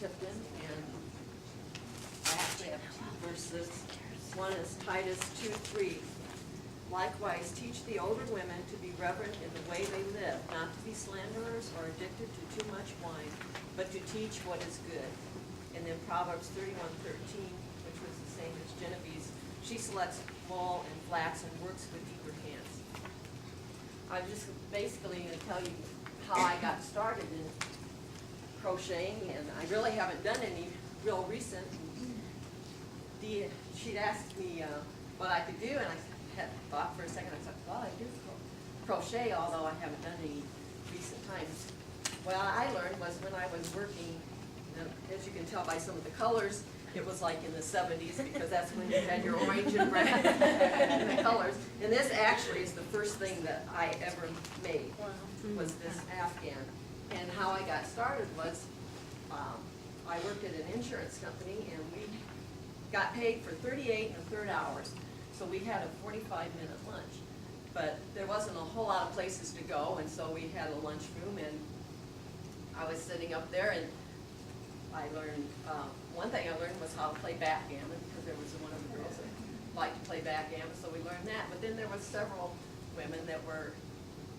Tipton, and I actually have two verses. One is Titus 2:3. Likewise, teach the older women to be reverent in the way they live, not to be slanderers or addicted to too much wine, but to teach what is good. And then Proverbs 31:13, which was the same as Genevieve's. She selects wool and flax and works with eager hands. I'm just basically going to tell you how I got started in crocheting, and I really haven't done any real recent. She'd asked me what I could do, and I had thought for a second. I thought, well, I do crochet, although I haven't done any recent times. What I learned was when I was working, as you can tell by some of the colors, it was like in the 70s, because that's when you had your orange and red and the colors. And this actually is the first thing that I ever made, was this Afghan. And how I got started was, I worked at an insurance company, and we got paid for 38 1/3 hours. So we had a 45-minute lunch. But there wasn't a whole lot of places to go, and so we had a lunchroom, and I was sitting up there, and I learned, one thing I learned was how to play backgammon, because there was one of the girls that liked to play backgammon, so we learned that. But then there was several women that were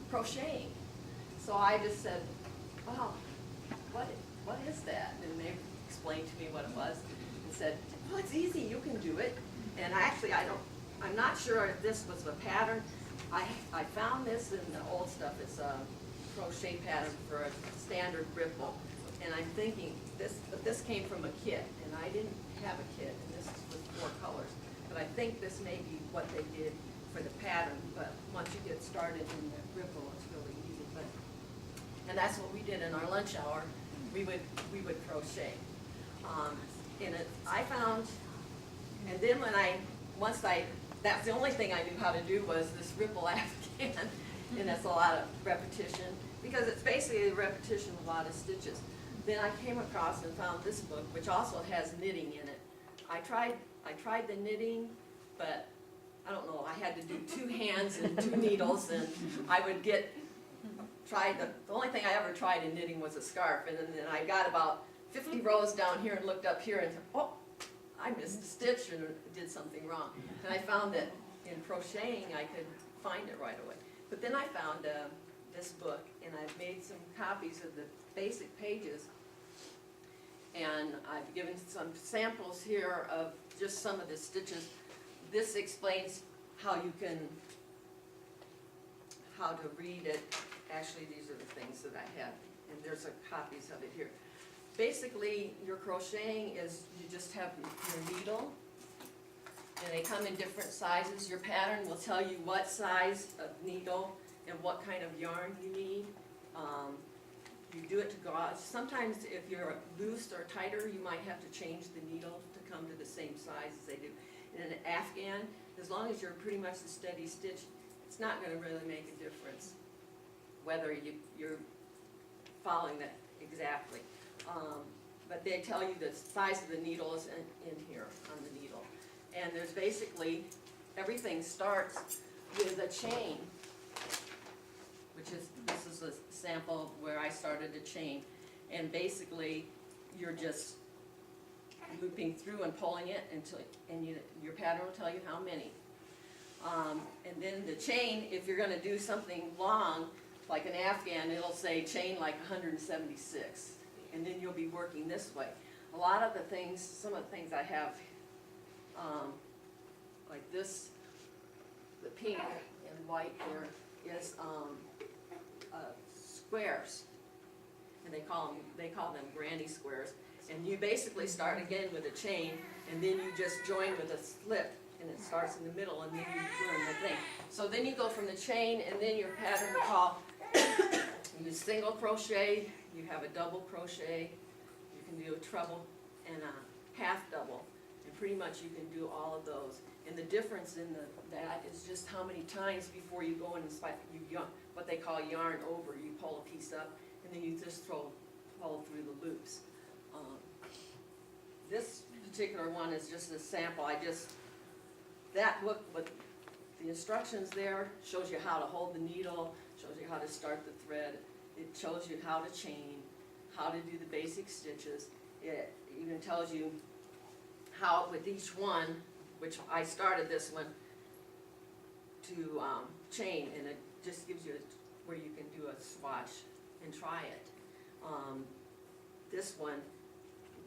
crocheting. So I just said, wow, what is that? And they explained to me what it was, and said, oh, it's easy, you can do it. And actually, I'm not sure if this was a pattern. I found this in the old stuff. It's a crochet pattern for a standard ripple. And I'm thinking, this came from a kit, and I didn't have a kit, and this is with 4 colors. But I think this may be what they did for the pattern, but once you get started in the ripple, it's really easy. And that's what we did in our lunch hour. We would crochet. And I found, and then that's the only thing I knew how to do was this ripple Afghan, and that's a lot of repetition, because it's basically a repetition of a lot of stitches. Then I came across and found this book, which also has knitting in it. I tried the knitting, but I don't know, I had to do 2 hands and 2 needles, and I would the only thing I ever tried in knitting was a scarf, and then I got about 50 rows down here and looked up here and said, oh, I missed a stitch and did something wrong. And I found that in crocheting I could find it right away. But then I found this book, and I've made some copies of the basic pages, and I've given some samples here of just some of the stitches. This explains how to read it. Actually, these are the things that I have, and there's copies of it here. Basically, your crocheting is you just have your needle, and they come in different sizes. Your pattern will tell you what size of needle and what kind of yarn you need. You do it to gauze. Sometimes if you're loose or tighter, you might have to change the needle to come to the same size as they do. In an Afghan, as long as you're pretty much a steady stitch, it's not going to really make a difference whether you're following that exactly. But they tell you the size of the needle is in here on the needle. And there's basically, everything starts with a chain, this is a sample where I started a chain. And basically, you're just looping through and pulling it until, your pattern will tell you how many. And then the chain, if you're going to do something long, like an Afghan, it'll say chain like 176. And then you'll be working this way. A lot of the things, some of the things I have, like this, the pink and white here is squares, and they call them granny squares. And you basically start again with a chain, and then you just join with a slip, and it starts in the middle, and then you learn the thing. So then you go from the chain, and then your pattern will call. You single crochet, you have a double crochet, you can do a treble and a half double, and pretty much you can do all of those. And the difference in that is just how many times before you go in and what they call yarn over. You pull a piece up, and then you just pull through the loops. This particular one is just a sample. That book with the instructions there shows you how to hold the needle, shows you how to start the thread. It shows you how to chain, how to do the basic stitches, it even tells you how with each one, which I started this one, to chain, and it just gives you where you can do a swatch and try it. This one,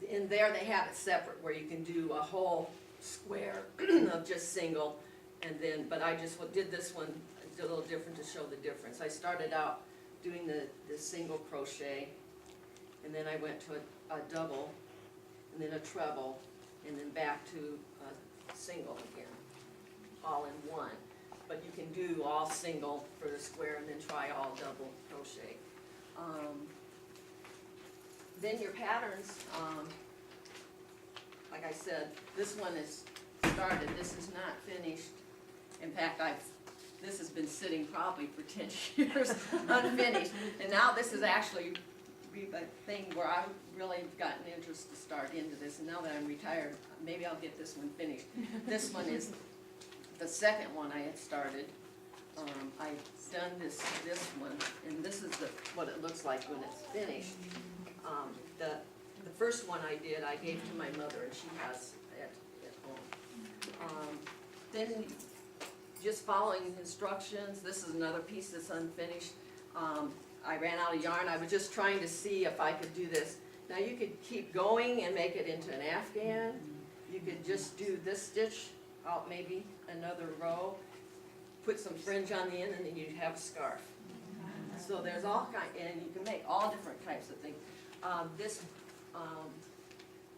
in there they have it separate where you can do a whole square of just single, and then, but I just did this one a little different to show the difference. I started out doing the single crochet, and then I went to a double, and then a treble, and then back to a single again, all in one. But you can do all single for the square and then try all double crochet. Then your patterns, like I said, this one is started, this is not finished. In fact, this has been sitting probably for 10 years unfinished. And now this is actually a thing where I've really gotten interest to start into this. And now that I'm retired, maybe I'll get this one finished. This one is the second one I had started. I've done this one, and this is what it looks like when it's finished. The first one I did, I gave to my mother, and she has it at home. Then just following instructions. This is another piece that's unfinished. I ran out of yarn. I was just trying to see if I could do this. Now you could keep going and make it into an afghan. You could just do this stitch out maybe another row, put some fringe on the end, and then you'd have a scarf. So there's all kinds, and you can make all different types of things. This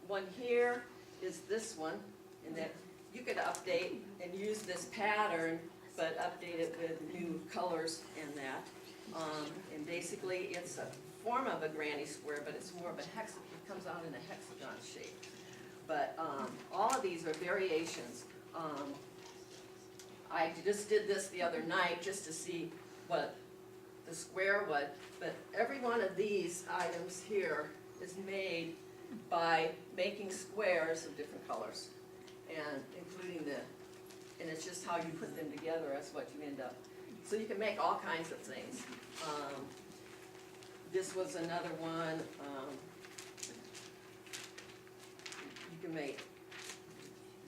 one here is this one, and that you could update and use this pattern, but update it with new colors and that. And basically, it's a form of a granny square, but it's more of a hexagon. It comes out in a hexagon shape. But all of these are variations. I just did this the other night just to see what the square was, but every one of these items here is made by making squares of different colors, and including and it's just how you put them together as what you end up. So you can make all kinds of things. This was another one. You can make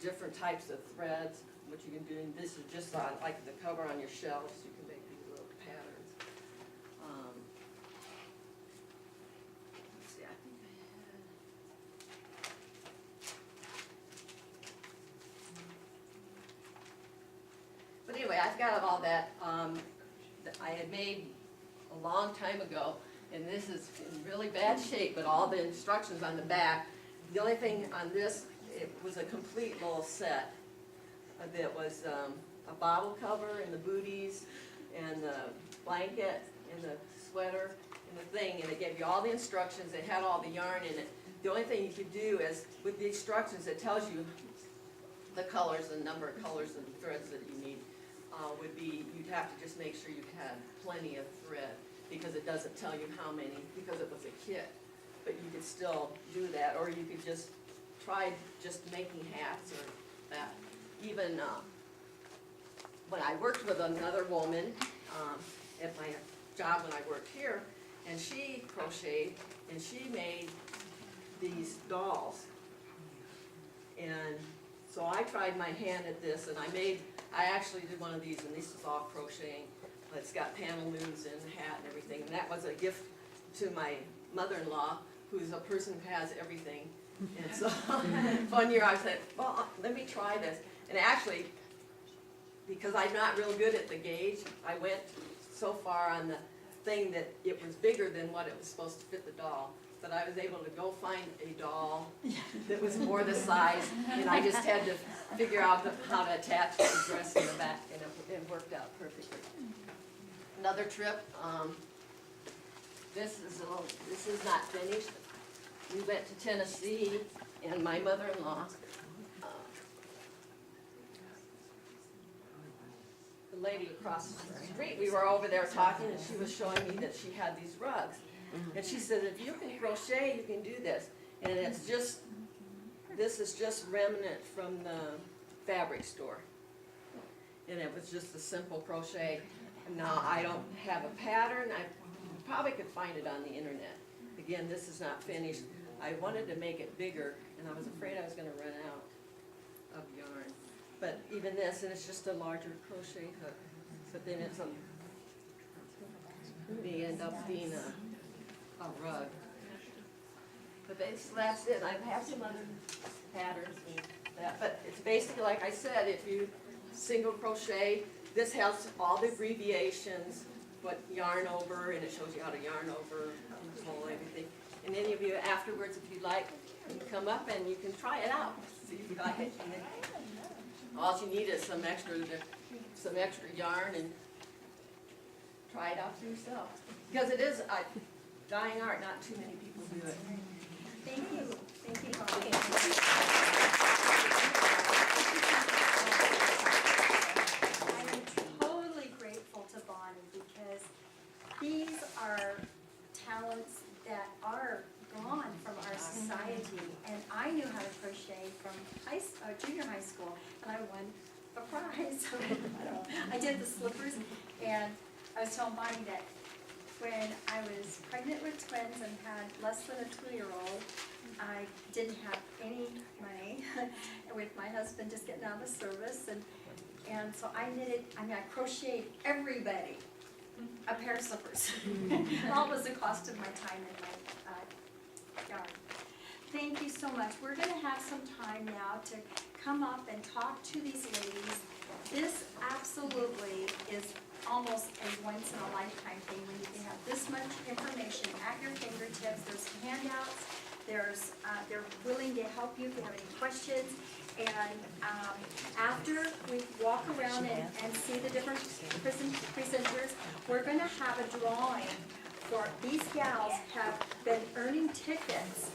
different types of threads, what you can do. And this is just like the cover on your shelves. You can make these little patterns. Let's see, I think I had. But anyway, I've got all that that I had made a long time ago, and this is in really bad shape, but all the instructions on the back. The only thing on this, it was a complete little set. That was a bottle cover and the booties and the blanket and the sweater and the thing, and it gave you all the instructions. It had all the yarn in it. The only thing you could do is, with the instructions, it tells you the colors, the number of colors and threads that you need. Would be, you'd have to just make sure you had plenty of thread, because it doesn't tell you how many, because it was a kit. But you could still do that, or you could just try just making hats or that. Even when I worked with another woman at my job when I worked here, and she crocheted, and she made these dolls. And so I tried my hand at this, and I actually did one of these, and this is all crocheting. It's got pantaloons and a hat and everything, and that was a gift to my mother-in-law, who's a person who has everything. And so one year I said, well, let me try this. And actually, because I'm not real good at the gauge, I went so far on the thing that it was bigger than what it was supposed to fit the doll. But I was able to go find a doll that was more the size, and I just had to figure out how to attach the dress in the back, and it worked out perfectly. Another trip, this is not finished. We went to Tennessee, and my mother-in-law, the lady across the street, we were over there talking, and she was showing me that she had these rugs. And she said, if you can crochet, you can do this. And it's just, this is just remnant from the fabric store. And it was just a simple crochet. Now, I don't have a pattern. I probably could find it on the internet. Again, this is not finished. I wanted to make it bigger, and I was afraid I was gonna run out of yarn. But even this, and it's just a larger crochet hook, but then it's may end up being a rug. But basically, that's it. I have some other patterns and that, but it's basically, like I said, if you single crochet, this has all the abbreviations, what yarn over, and it shows you how to yarn over, pull everything. And any of you afterwards, if you like, you can come up and you can try it out, see if you like it. And then all you need is some extra yarn, and try it out for yourself. Because it is a dying art, not too many people do it. Thank you. Thank you, Bonnie. I am totally grateful to Bonnie because these are talents that are gone from our society. And I knew how to crochet from junior high school, and I won a prize. I did the slippers, and I was telling Bonnie that when I was pregnant with twins and had less than a 2-year-old, I didn't have any money with my husband just getting out of the service, and so I crocheted everybody a pair of slippers. All was the cost of my time and my yarn. Thank you so much. We're going to have some time now to come up and talk to these ladies. This absolutely is almost a once-in-a-lifetime thing when you can have this much information at your fingertips. There's handouts. They're willing to help you if you have any questions. And after we walk around and see the different presenters, we're going to have a drawing for these gals have been earning tickets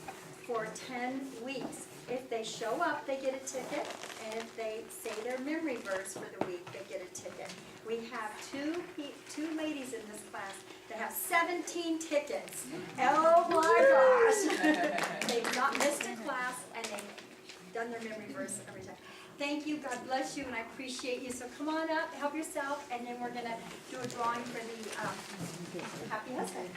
for 10 weeks. If they show up, they get a ticket, and if they say their memory verse for the week, they get a ticket. We have two ladies in this class that have 17 tickets. Oh my gosh! They've not missed a class, and they've done their memory verse every time. Thank you, God bless you, and I appreciate you. So come on up, help yourself, and then we're going to do a drawing for the happy husband.